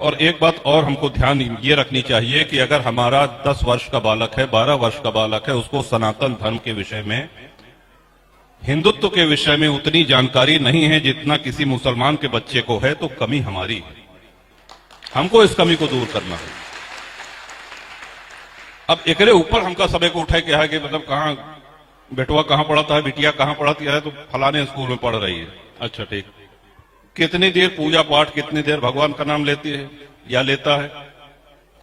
और एक बात और हमको ध्यान ये रखनी चाहिए कि अगर हमारा 10 वर्ष का बालक है, 12 वर्ष का बालक है, उसको सनातन धर्म के विषय में, हिंदुत्व के विषय में उतनी जानकारी नहीं है जितना किसी मुसलमान के बच्चे को है, तो कमी हमारी है। हमको इस कमी को दूर करना है। अब एकरे ऊपर हमका सबे को उठाए के है कि मतलब कहां बेटवा कहां पढ़ाता है, बिटिया कहां पढ़ाती है, तो फलाने स्कूल में पढ़ रही है। अच्छा ठीक, कितनी देर पूजा पाठ, कितनी देर भगवान का नाम लेती है या लेता है?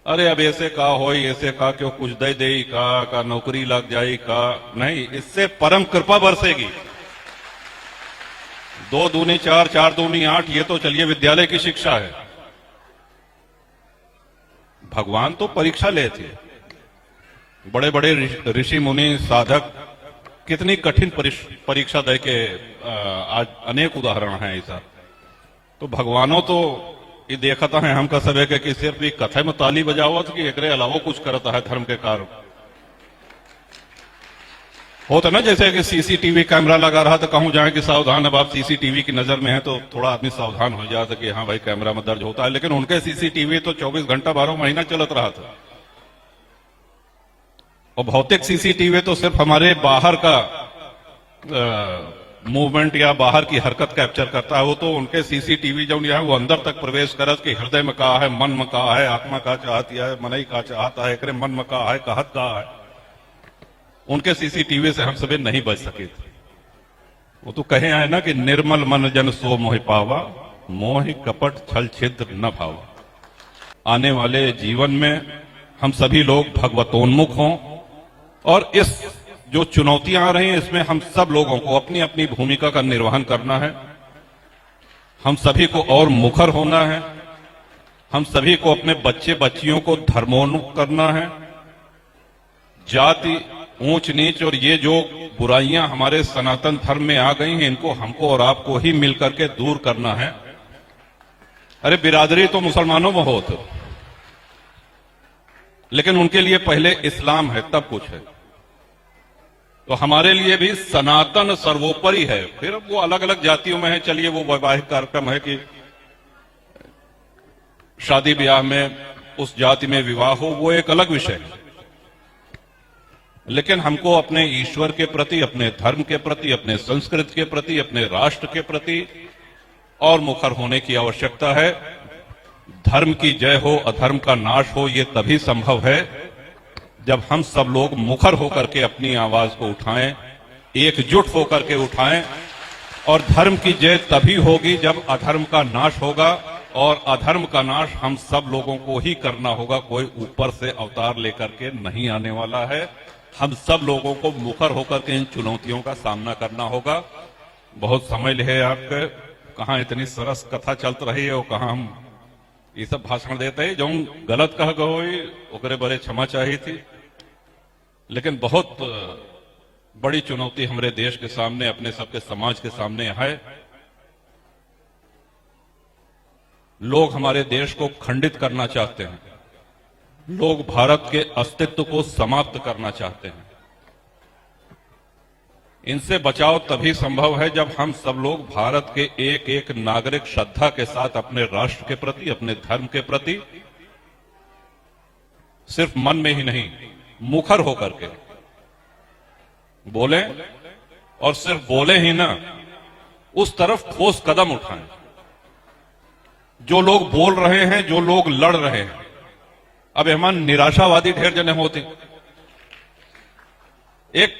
अरे अब ऐसे का हो, ऐसे का क्यों कुछ दे दे का नौकरी लग जाए का नहीं, इससे परम कृपा बरसेगी। 2 दूनी 4, 4 दूनी 8, ये तो चलिए विद्यालय की शिक्षा है। भगवान तो परीक्षा ले थे, बड़े बड़े ऋषि मुनि साधक कितनी कठिन परीक्षा दे के आज अनेक उदाहरण हैं ऐसा। तो भगवानों तो ये देखता है हमका सब है कि सिर्फ एक कथा में ताली बजावत कि एकरे अलावा कुछ करता है धर्म के कार्य। होता ना जैसे कि सीसीटीवी कैमरा लगा रहा तो कहूं जाए कि सावधान, अब आप सीसीटीवी की नजर में है तो थोड़ा आदमी सावधान हो जाता कि हाँ भाई कैमरा में दर्ज होता है, लेकिन उनके सीसीटीवी तो 24 घंटा 12 महीना चलत रहा था। और भौतिक सीसीटीवी तो सिर्फ हमारे बाहर का मूवमेंट या बाहर की हरकत कैप्चर करता है। वो तो उनके सीसीटीवी जो है वो अंदर तक प्रवेश करत कि हृदय में कहा है, मन में कहा है, आत्मा का चाहती है, मनई का चाहता है, एकरे मन में कहा है, कहत कहा है। उनके सीसीटीवी से हम सभी नहीं बच सके थे। वो तो कहे आए ना कि निर्मल मन जन सो मोहि पावा, मोहि कपट छल छिद्र न भावा। आने वाले जीवन में हम सभी लोग भगवतोन्मुख हों और इस जो चुनौतियां आ रही हैं इसमें हम सब लोगों को अपनी अपनी भूमिका का निर्वहन करना है। हम सभी को और मुखर होना है। हम सभी को अपने बच्चे बच्चियों को धर्मोन्मुख करना है। जाति, ऊंच नीच और ये जो बुराइयां हमारे सनातन धर्म में आ गई हैं, इनको हमको और आपको ही मिलकर के दूर करना है। अरे बिरादरी तो मुसलमानों में हो तो, लेकिन उनके लिए पहले इस्लाम है तब कुछ है। तो हमारे लिए भी सनातन सर्वोपरि है। फिर वो अलग अलग जातियों में है, चलिए वो वैवाहिक कार्यक्रम है कि शादी ब्याह में उस जाति में विवाह हो, वो एक अलग विषय है। लेकिन हमको अपने ईश्वर के प्रति, अपने धर्म के प्रति, अपने संस्कृति के प्रति, अपने राष्ट्र के प्रति और मुखर होने की आवश्यकता है। धर्म की जय हो, अधर्म का नाश हो, ये तभी संभव है जब हम सब लोग मुखर होकर के अपनी आवाज को उठाएं, एकजुट होकर के उठाएं। और धर्म की जय तभी होगी जब अधर्म का नाश होगा, और अधर्म का नाश हम सब लोगों को ही करना होगा। कोई ऊपर से अवतार लेकर के नहीं आने वाला है। हम सब लोगों को मुखर होकर के इन चुनौतियों का सामना करना होगा। बहुत समय ले आपके कहां इतनी सरस कथा चलत रही है और कहां हम ये सब भाषण देते हैं। जो गलत कह गए ओकरे बड़े क्षमा चाहिए थी, लेकिन बहुत बड़ी चुनौती हमारे देश के सामने, अपने सबके समाज के सामने है। लोग हमारे देश को खंडित करना चाहते हैं। लोग भारत के अस्तित्व को समाप्त करना चाहते हैं। इनसे बचाव तभी संभव है जब हम सब लोग भारत के एक एक नागरिक श्रद्धा के साथ अपने राष्ट्र के प्रति, अपने धर्म के प्रति सिर्फ मन में ही नहीं, मुखर होकर के बोले, और सिर्फ बोले ही ना, उस तरफ ठोस कदम उठाएं। जो लोग बोल रहे हैं, जो लोग लड़ रहे हैं, अब एमन निराशावादी ढेर जने होते। एक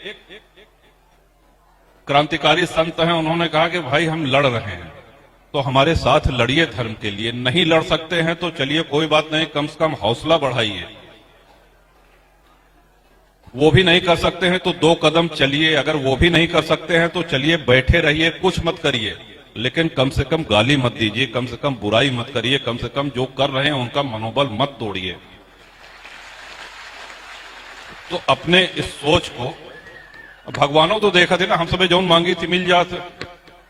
क्रांतिकारी संत हैं, उन्होंने कहा कि भाई हम लड़ रहे हैं तो हमारे साथ लड़िए धर्म के लिए। नहीं लड़ सकते हैं तो चलिए कोई बात नहीं, कम से कम हौसला बढ़ाइए। वो भी नहीं कर सकते हैं तो 2 कदम चलिए। अगर वो भी नहीं कर सकते हैं तो चलिए बैठे रहिए, कुछ मत करिए, लेकिन कम से कम गाली मत दीजिए, कम से कम बुराई मत करिए, कम से कम जो कर रहे हैं उनका मनोबल मत तोड़िए। तो अपने इस सोच को, भगवानों तो देखा थे ना, हम सबे जौन मांगी थी मिल जात,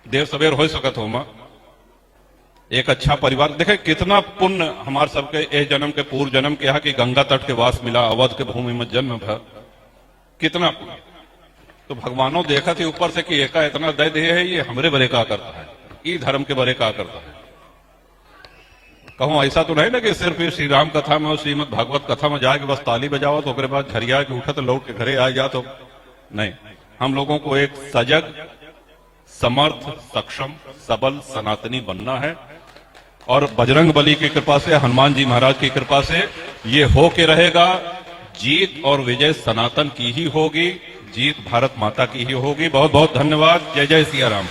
देर सवेर हो सकत हो। एक अच्छा परिवार देखे कितना पुण्य हमारे सबके ए जन्म के पूर्व जन्म के यहाँ की गंगा तट के वास मिला, अवध के भूमि में जन्म भर, कितना पुण्य। तो भगवानों देखा थी ऊपर से कि एका इतना दे दे है, ये हमरे बरे का करता है, ये धर्म के बरे का करता है। कहूं ऐसा तो नहीं ना कि सिर्फ ये श्री राम कथा में और श्रीमद भागवत कथा में जाके बस ताली बजाओ तो ओकरे बाद घरिया के उठा तो लौट के घरे आ जा, तो नहीं। हम लोगों को एक सजग, समर्थ, सक्षम, सबल सनातनी बनना है और बजरंग बली की कृपा से, हनुमान जी महाराज की कृपा से ये हो के रहेगा। जीत और विजय सनातन की ही होगी, जीत भारत माता की ही होगी। बहुत बहुत धन्यवाद। जय जय सिया राम।